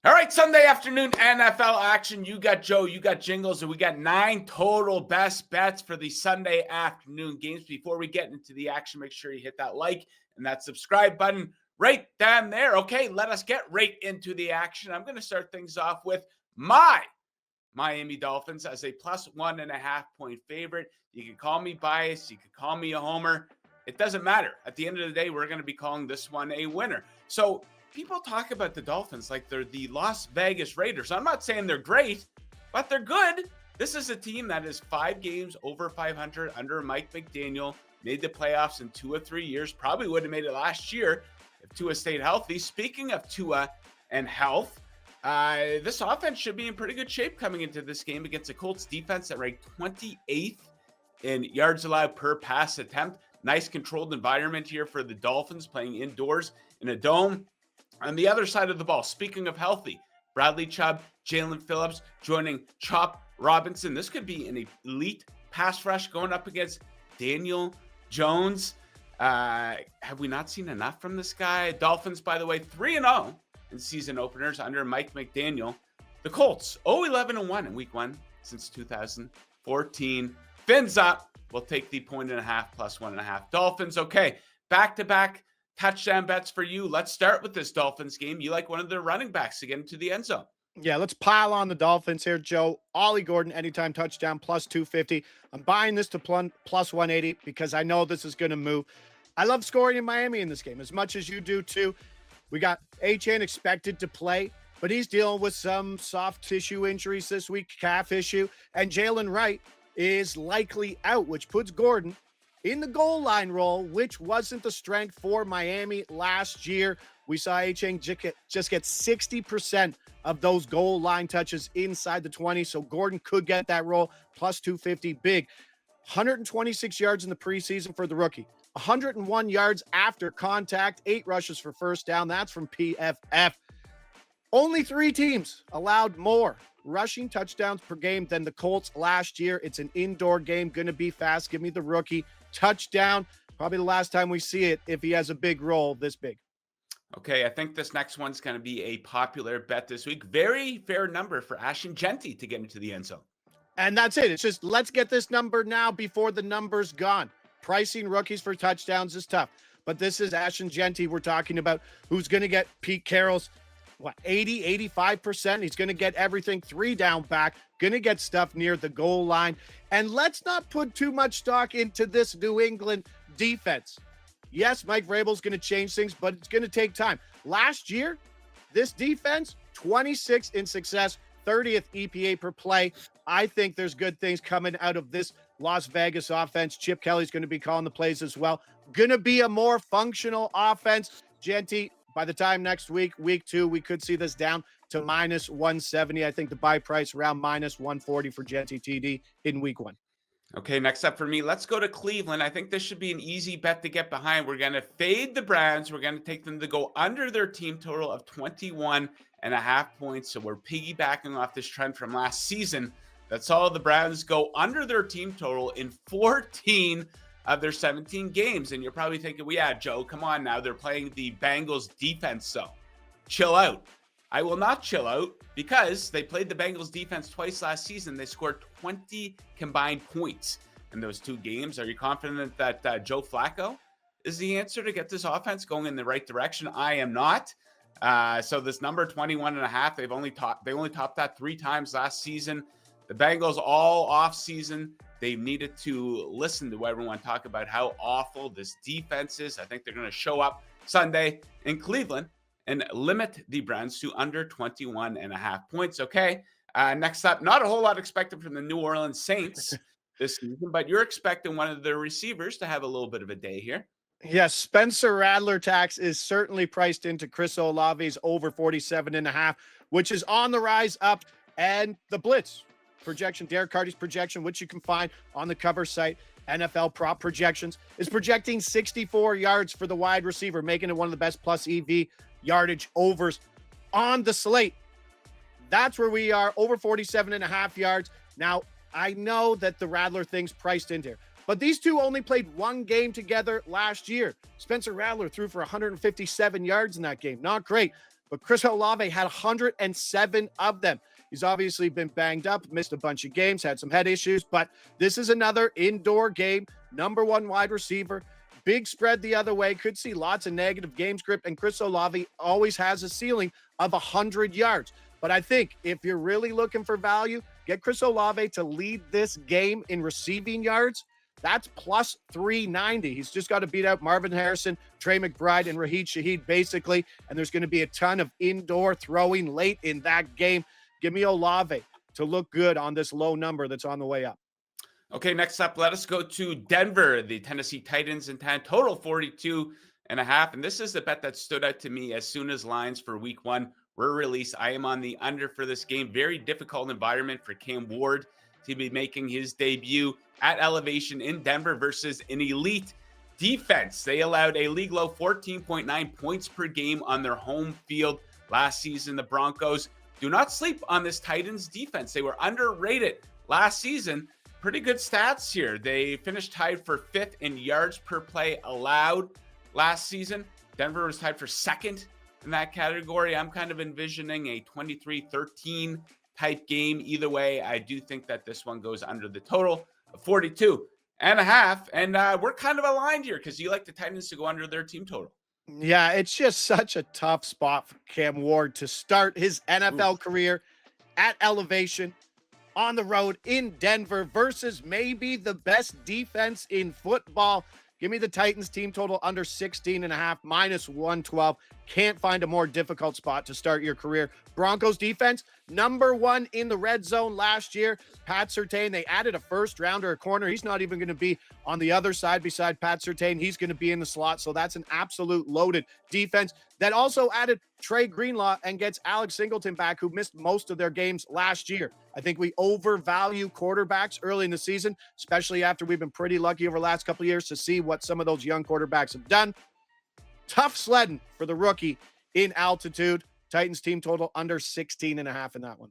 All right, Sunday afternoon NFL action. You got Joe, you got Jingles, and we got 9 total best bets for the Sunday afternoon games. Before we get into the action, make sure you hit that like and that subscribe button right down there. Okay, let us get right into the action. I'm going to start things off with my Miami Dolphins as a plus 1.5 point favorite. You can call me biased. You can call me a homer. It doesn't matter. At the end of the day, we're going to be calling this one a winner. So people talk about the Dolphins like they're the Las Vegas Raiders. I'm not saying they're great, but they're good. This is a team that is 5 games over 500 under Mike McDaniel, made the playoffs in 2 of 3 years, probably would have made it last year if Tua stayed healthy. Speaking of Tua and health, this offense should be in pretty good shape coming into this game against the Colts defense that ranked 28th in yards allowed per pass attempt. Nice controlled environment here for the Dolphins, playing indoors in a dome. On the other side of the ball, speaking of healthy, Bradley Chubb, Jalen Phillips joining Chop Robinson. This could be an elite pass rush going up against Daniel Jones. Have we not seen enough from this guy? Dolphins, by the way, 3-0 in season openers under Mike McDaniel. The Colts, 0-11-1 in week 1 since 2014. Fins up. We'll take the 1.5 plus 1.5 Dolphins. Okay, back-to-back touchdown bets for you. Let's start with this Dolphins game. You like one of their running backs to get into the end zone. Yeah, let's pile on the Dolphins here, Joe. Ollie Gordon, anytime touchdown, plus 250. I'm buying this to plus 180 because I know this is going to move. I love scoring in Miami in this game as much as you do too. We got Achane expected to play, but he's dealing with some soft tissue injuries this week, calf issue, and Jalen Wright is likely out, which puts Gordon in the goal line role, which wasn't the strength for Miami last year. We saw Achane just get 60% of those goal line touches inside the 20, so Gordon could get that role, plus 250, big. 126 yards in the preseason for the rookie. 101 yards after contact, 8 rushes for first down. That's from PFF. Only 3 teams allowed more rushing touchdowns per game than the Colts last year. It's an indoor game, going to be fast. Give me the rookie touchdown. Probably the last time we see it if he has a big role this big. Okay, I think this next one's going to be a popular bet this week. Very fair number for Ashton Jeanty to get into the end zone. And that's it. It's just let's get this number now before the number's gone. Pricing rookies for touchdowns is tough. But this is Ashton Jeanty we're talking about, who's going to get Pete Carroll's 80, 85%. He's going to get everything 3 down back, going to get stuff near the goal line. And let's not put too much stock into this New England defense. Yes, Mike Vrabel's going to change things, but it's going to take time. Last year, this defense, 26 in success, 30th EPA per play. I think there's good things coming out of this Las Vegas offense. Chip Kelly's going to be calling the plays as well. Going to be a more functional offense. Jeanty, by the time next week, week 2, we could see this down to minus 170. I think the buy price around minus 140 for Jeanty TD in week 1. Okay, next up for me, let's go to Cleveland. I think this should be an easy bet to get behind. We're going to fade the Browns. We're going to take them to go under their team total of 21.5 points. So we're piggybacking off this trend from last season that saw the Browns go under their team total in 14 of their 17 games. And you're probably thinking, well, yeah, Joe, come on now. They're playing the Bengals defense, so chill out. I will not chill out because they played the Bengals defense twice last season. They scored 20 combined points in those 2 games. Are you confident that Joe Flacco is the answer to get this offense going in the right direction? I am not. So this number 21.5, they only topped that 3 times last season. The Bengals all off season, they needed to listen to everyone talk about how awful this defense is. I think they're going to show up Sunday in Cleveland and limit the Browns to under 21.5 points. Okay, next up, not a whole lot expected from the New Orleans Saints this season, but you're expecting one of their receivers to have a little bit of a day here. Yes, Spencer Rattler tax is certainly priced into Chris Olave's over 47.5, which is on the rise up, and the blitz projection, Derek Carty's projection, which you can find on the cover site, NFL Prop Projections, is projecting 64 yards for the wide receiver, making it one of the best plus EV yardage overs on the slate. That's where we are, over 47.5 yards. Now, I know that the Rattler thing's priced in here, but these two only played 1 game together last year. Spencer Rattler threw for 157 yards in that game. Not great. but Chris Olave had 107 of them. He's obviously been banged up, missed a bunch of games, had some head issues, but this is another indoor game. Number one wide receiver. Big spread the other way. Could see lots of negative game script, and Chris Olave always has a ceiling of 100 yards. But I think if you're really looking for value, get Chris Olave to lead this game in receiving yards. That's plus 390. He's just got to beat out Marvin Harrison, Trey McBride, and Raheed Shaheed, basically. And there's going to be a ton of indoor throwing late in that game. Give me Olave to look good on this low number that's on the way up. Okay, next up, let us go to Denver. The Tennessee Titans in 10, total 42.5. And this is the bet that stood out to me as soon as lines for week one were released. I am on the under for this game. Very difficult environment for Cam Ward to be making his debut at elevation in Denver versus an elite defense. They allowed a league low 14.9 points per game on their home field last season. The Broncos, do not sleep on this Titans defense. They were underrated last season. Pretty good stats here. They finished tied for 5th in yards per play allowed last season. Denver was tied for 2nd in that category. I'm kind of envisioning a 23-13 type game. Either way, I do think that this one goes under the total of 42.5. And we're kind of aligned here because you like the Titans to go under their team total. Yeah, it's just such a tough spot for Cam Ward to start his NFL career at elevation on the road in Denver versus maybe the best defense in football. Give me the Titans team total under 16.5, minus 112. Can't find a more difficult spot to start your career. Broncos defense, number one in the red zone last year. Pat Surtain, they added a first rounder, a corner. He's not even going to be on the other side beside Pat Surtain. He's going to be in the slot. So that's an absolute loaded defense. That also added Trey Greenlaw and gets Alex Singleton back, who missed most of their games last year. I think we overvalue quarterbacks early in the season, especially after we've been pretty lucky over the last couple of years to see what some of those young quarterbacks have done. Tough sledding for the rookie in altitude. Titans team total under 16.5 in that one.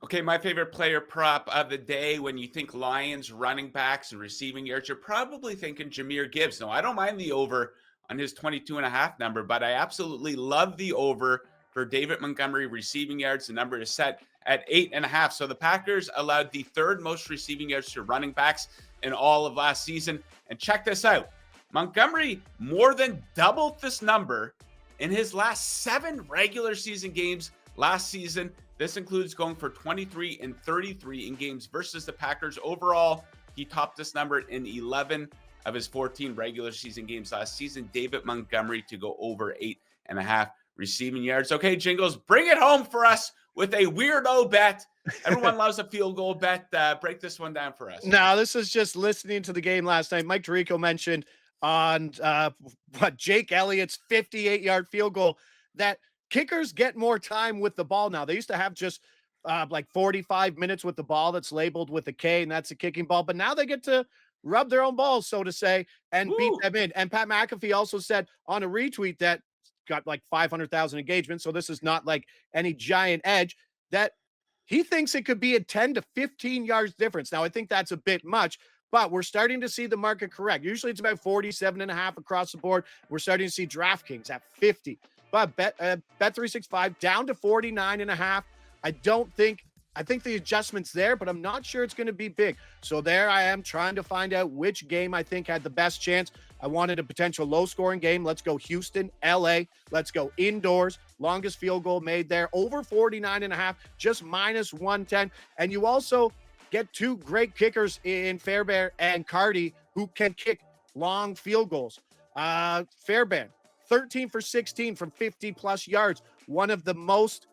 Okay, my favorite player prop of the day. When you think Lions running backs and receiving yards, you're probably thinking Jahmyr Gibbs. No, I don't mind the over on his 22.5 number, but I absolutely love the over for David Montgomery receiving yards. The number is set at 8.5. So the Packers allowed the 3rd most receiving yards to running backs in all of last season. And check this out. Montgomery more than doubled this number in his last 7 regular season games last season. This includes going for 23 and 33 in games versus the Packers. Overall, he topped this number in 11 of his 14 regular season games last season. David Montgomery to go over 8.5 receiving yards. Okay, Jingles, bring it home for us with a weirdo bet. Everyone loves a field goal bet. Break this one down for us. No, this is just listening to the game last night. Mike Tirico mentioned on Jake Elliott's 58-yard field goal that kickers get more time with the ball now. They used to have just like 45 minutes with the ball that's labeled with a K, and that's a kicking ball. But now they get to rub their own balls, so to say, and beat them in. And Pat McAfee also said on a retweet that got like 500,000 engagements, so this is not like any giant edge, that he thinks it could be a 10 to 15 yards difference. Now, I think that's a bit much, but we're starting to see the market correct. Usually it's about 47.5 across the board. We're starting to see DraftKings at 50. But Bet365 down to 49.5. I think the adjustment's there, but I'm not sure it's going to be big. So there I am trying to find out which game I think had the best chance. I wanted a potential low-scoring game. Let's go Houston, LA. Let's go indoors. Longest field goal made there. Over 49.5, just minus 110. And you also get 2 great kickers in Fairbairn and Cardi who can kick long field goals. Fairbairn, 13 for 16 from 50-plus yards. One of the most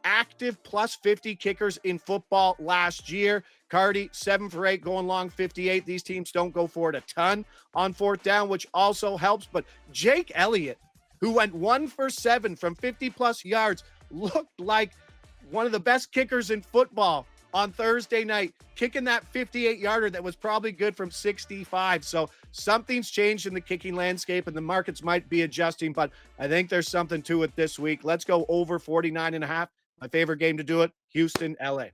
active plus 50 kickers in football last year. Cardi, 7 for 8, going long 58. These teams don't go for it a ton on 4th down, which also helps. But Jake Elliott, who went 1 for 7 from 50-plus yards, looked like one of the best kickers in football on Thursday night, kicking that 58-yarder that was probably good from 65. So something's changed in the kicking landscape, and the markets might be adjusting, but I think there's something to it this week. Let's go over 49.5. My favorite game to do it, Houston, LA.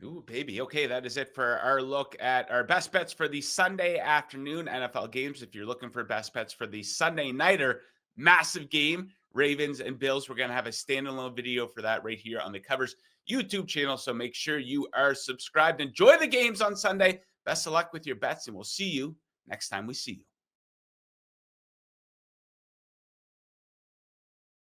Ooh, baby. Okay, that is it for our look at our best bets for the Sunday afternoon NFL games. If you're looking for best bets for the Sunday nighter massive game, Ravens and Bills. We're going to have a standalone video for that right here on the Covers YouTube channel. So make sure you are subscribed. Enjoy the games on Sunday. Best of luck with your bets, and we'll see you next time we see you.